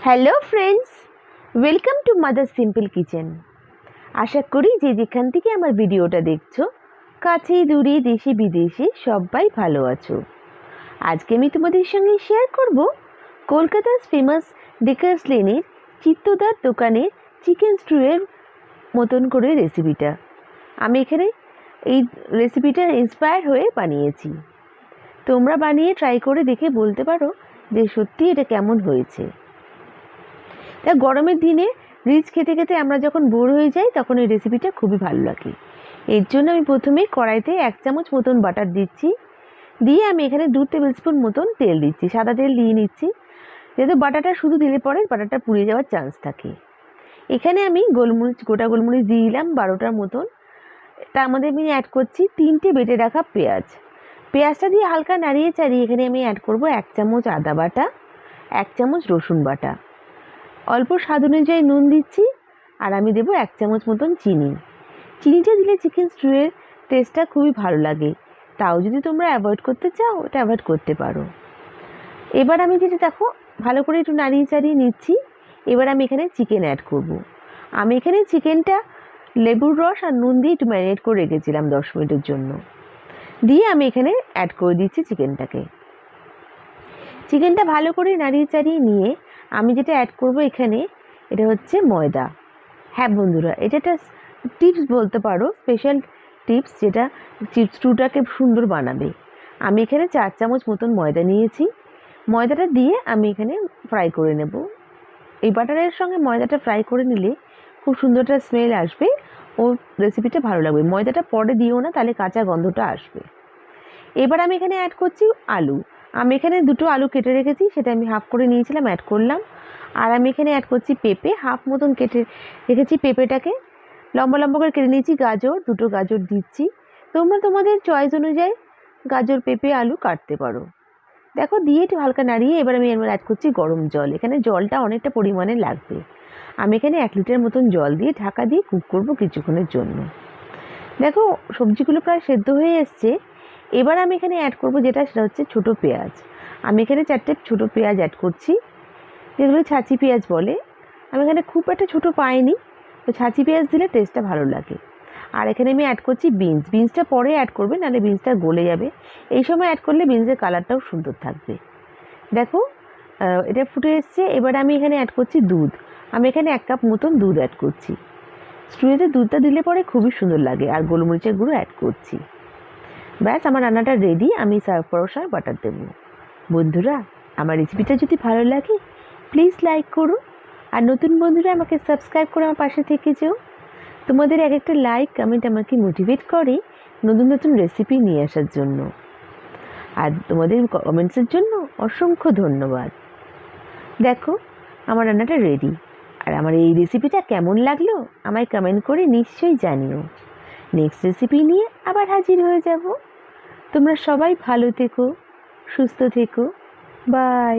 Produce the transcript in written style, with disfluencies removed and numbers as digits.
Hello friends, welcome to mother simple kitchen. আশা করি যে যেখান থেকে আমার ভিডিওটা দেখছো, কাছে দূরে দেশে বিদেশে সবাই ভালো আছো। আজকে আমি তোমাদের সঙ্গে শেয়ার করব কলকাতার ফেমাস ডেকার্স লেনের চিত্তদার দোকানের চিকেন স্ট্রুয়ের মতন করে রেসিপিটা। আমি এখানে এই রেসিপিটা ইন্সপায়ার হয়ে বানিয়েছি। তোমরা বানিয়ে ট্রাই করে দেখে বলতে পারো যে সত্যি এটা কেমন হয়েছে। তা গরমের দিনে রিচ খেতে খেতে আমরা যখন বোর হয়ে যাই তখন এই রেসিপিটা খুবই ভালো লাগে। এর জন্য আমি প্রথমে কড়াইতে 1 চামচ মতন বাটার দিচ্ছি, দিয়ে আমি এখানে 2 টেবিল স্পুন মতন তেল দিচ্ছি, সাদা তেল দিয়ে নিচ্ছি, যেহেতু বাটারটা শুধু দিলে পরে বাটারটা পুড়ে যাওয়ার চান্স থাকে। এখানে আমি গোটা গোলমরিচ দিয়ে দিলাম 12টার মতন। তার মধ্যে আমি অ্যাড করছি 3টে বেটে রাখা পেঁয়াজটা দিয়ে হালকা নাড়িয়ে চাড়িয়ে এখানে আমি অ্যাড করব 1 চামচ আদা বাটা, 1 চামচ রসুন বাটা, অল্প স্বাদ অনুযায়ী নুন দিচ্ছি, আর আমি দেবো 1 চামচ মতন চিনিটা দিলে চিকেন স্ট্রুয়ের টেস্টটা খুবই ভালো লাগে। তাও যদি তোমরা অ্যাভয়েড করতে চাও ওটা অ্যাভয়েড করতে পারো। এবার আমি যেটা দেখো ভালো করে একটু নাড়িয়ে চাড়িয়ে নিচ্ছি। এবার আমি এখানে চিকেন অ্যাড করব। আমি এখানে চিকেনটা লেবুর রস আর নুন দিয়ে একটু ম্যারিনেট করে রেখেছিলাম 10 মিনিটের জন্য, দিয়ে আমি এখানে অ্যাড করে দিচ্ছি চিকেনটা ভালো করে নাড়িয়ে চাড়িয়ে নিয়ে আমি যেটা অ্যাড করব এখানে, এটা হচ্ছে ময়দা। হ্যাঁ বন্ধুরা, এটা একটা টিপস বলতে পারো, স্পেশাল টিপস, যেটা স্টুটাকে সুন্দর বানাবে। আমি এখানে 4 চামচ মতন ময়দা নিয়েছি। ময়দাটা দিয়ে আমি এখানে ফ্রাই করে নেব। এই বাটারের সঙ্গে ময়দাটা ফ্রাই করে নিলে খুব সুন্দর একটা স্মেল আসবে ও রেসিপিটা ভালো লাগবে। ময়দাটা পরে দিও না, তাহলে কাঁচা গন্ধটা আসবে। এবার আমি এখানে অ্যাড করছি আলু। আমি এখানে 2টো আলু কেটে রেখেছি, সেটা আমি হাফ করে নিয়েছিলাম, অ্যাড করলাম। আর আমি এখানে অ্যাড করছি পেঁপে, হাফ মতন কেটে রেখেছি পেঁপেটাকে, লম্বা লম্বা করে কেটে নিয়েছি। গাজর, 2টো গাজর দিচ্ছি। তোমরা তোমাদের চয়েস অনুযায়ী গাজর, পেঁপে, আলু কাটতে পারো। দেখো দিয়ে একটু হালকা নাড়িয়ে এবার আমি এর মধ্যে অ্যাড করছি গরম জল। এখানে জলটা অনেকটা পরিমাণে লাগবে। আমি এখানে 1 লিটার মতন জল দিয়ে ঢাকা দিয়ে কুক করবো কিছুক্ষণের জন্য। দেখো সবজিগুলো প্রায় সেদ্ধ হয়ে এসছে। এবার আমি এখানে অ্যাড করব সেটা হচ্ছে ছোটো পেঁয়াজ। আমি এখানে 4টে ছোটো পেঁয়াজ অ্যাড করছি, যেগুলো ছাঁচি পেঁয়াজ বলে। আমি এখানে খুব একটা ছোটো পাইনি, তো ছাঁচি পেঁয়াজ দিলে টেস্টটা ভালো লাগে। আর এখানে আমি অ্যাড করছি বিনসটা পরে অ্যাড করবে, নাহলে বিনসটা গলে যাবে। এই সময় অ্যাড করলে বিনসের কালারটাও সুন্দর থাকবে। দেখো এটা ফুটে এসছে। এবার আমি এখানে অ্যাড করছি দুধ। আমি এখানে 1 কাপ মতন দুধ অ্যাড করছি। স্ট্রুতে দুধটা দিলে পরে খুবই সুন্দর লাগে। আর গোলমরিচের গুঁড়ো অ্যাড করছি। ব্যাস, আমার রান্নাটা রেডি। আমি সার্ভ করার সময় বাটার দেবো। বন্ধুরা, আমার রেসিপিটা যদি ভালো লাগে প্লিজ লাইক করো, আর নতুন বন্ধুরা আমাকে সাবস্ক্রাইব করে আমার পাশে থেকে যেও। তোমাদের এক একটা লাইক কমেন্ট আমাকে মোটিভেট করে নতুন নতুন রেসিপি নিয়ে আসার জন্য। আর তোমাদের কমেন্টসের জন্য অসংখ্য ধন্যবাদ। দেখো আমার রান্নাটা রেডি। আর আমার এই রেসিপিটা কেমন লাগলো আমায় কমেন্ট করে নিশ্চয়ই জানিও। নেক্সট রেসিপি নিয়ে আবার হাজির হয়ে যাব। তোমরা সবাই ভালো থেকো, সুস্থ থেকো। বাই।